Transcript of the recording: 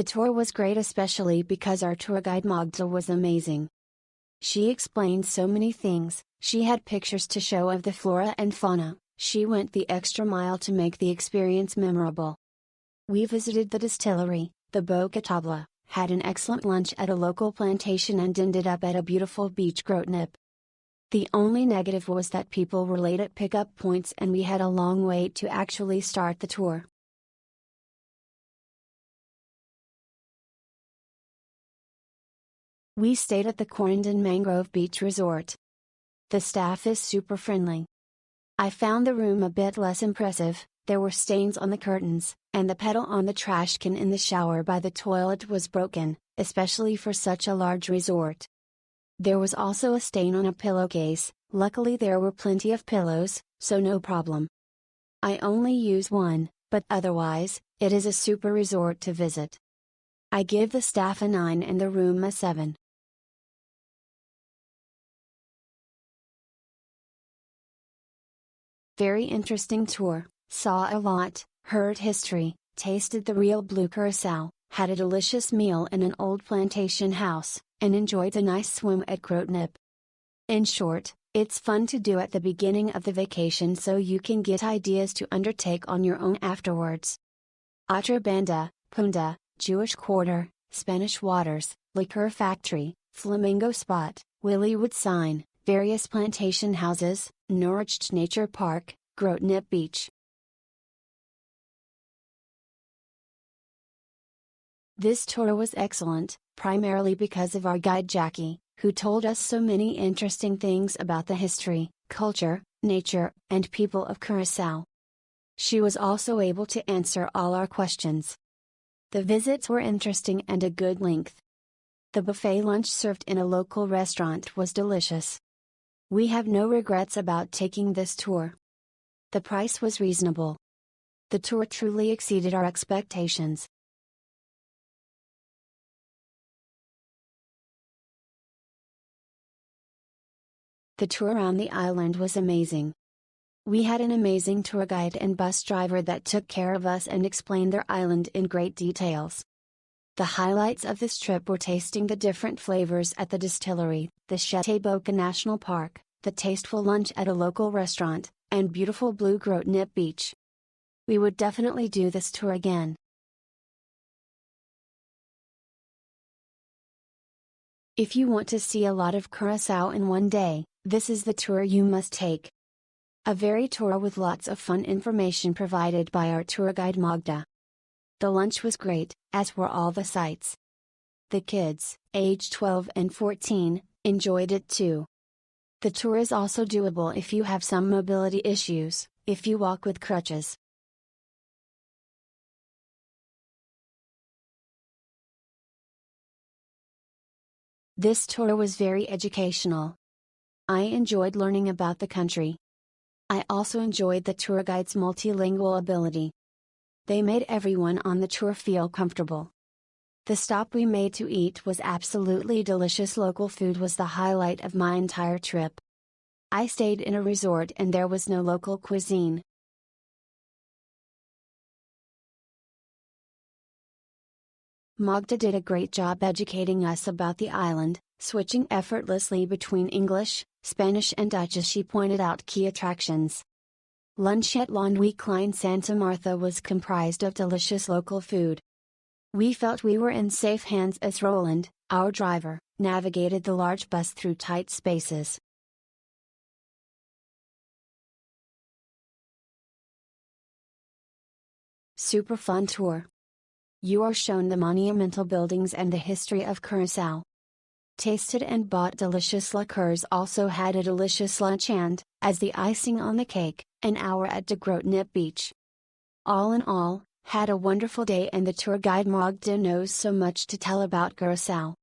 The tour was great, especially because our tour guide Magda was amazing. She explained so many things, she had pictures to show of the flora and fauna, she went the extra mile to make the experience memorable. We visited the distillery, the Boka Tabla, had an excellent lunch at a local plantation and ended up at a beautiful beach Groot Knip. The only negative was that people were late at pickup points and we had a long wait to actually start the tour. We stayed at the Corendon Mangrove Beach Resort. The staff is super friendly. I found the room a bit less impressive, there were stains on the curtains, and the pedal on the trash can in the shower by the toilet was broken, especially for such a large resort. There was also a stain on a pillowcase, luckily there were plenty of pillows, so no problem. I only use one, but otherwise, it is a super resort to visit. I give the staff a 9 and the room a 7. Very interesting tour, saw a lot, heard history, tasted the real blue Curaçao, had a delicious meal in an old plantation house, and enjoyed a nice swim at Groot Knip. In short, it's fun to do at the beginning of the vacation so you can get ideas to undertake on your own afterwards. Outra Banda, Punda, Jewish Quarter, Spanish Waters, Liquor Factory, Flamingo Spot, Willemstad Sign, various plantation houses, Norwich Nature Park, Groot Knip Beach. This tour was excellent, primarily because of our guide Jackie, who told us so many interesting things about the history, culture, nature, and people of Curaçao. She was also able to answer all our questions. The visits were interesting and a good length. The buffet lunch served in a local restaurant was delicious. We have no regrets about taking this tour. The price was reasonable. The tour truly exceeded our expectations. The tour around the island was amazing. We had an amazing tour guide and bus driver that took care of us and explained their island in great details. The highlights of this trip were tasting the different flavors at the distillery, the Shete Boka National Park, the tasteful lunch at a local restaurant, and beautiful blue Groot Knip Beach. We would definitely do this tour again. If you want to see a lot of Curaçao in one day, this is the tour you must take. A very tour with lots of fun information provided by our tour guide Magda. The lunch was great, as were all the sights. The kids, aged 12 and 14, enjoyed it too. The tour is also doable if you have some mobility issues, if you walk with crutches. This tour was very educational. I enjoyed learning about the country. I also enjoyed the tour guide's multilingual ability. They made everyone on the tour feel comfortable. The stop we made to eat was absolutely delicious. Local food was the highlight of my entire trip. I stayed in a resort and there was no local cuisine. Magda did a great job educating us about the island, switching effortlessly between English, Spanish and Dutch as she pointed out key attractions. Lunch at Lagoon Klein Santa Martha was comprised of delicious local food. We felt we were in safe hands as Roland, our driver, navigated the large bus through tight spaces. Super fun tour. You are shown the monumental buildings and the history of Curaçao. Tasted and bought delicious liqueurs, also had a delicious lunch and, as the icing on the cake, an hour at the Groot Knip Beach. All in all, had a wonderful day and the tour guide Magda knows so much to tell about Curaçao.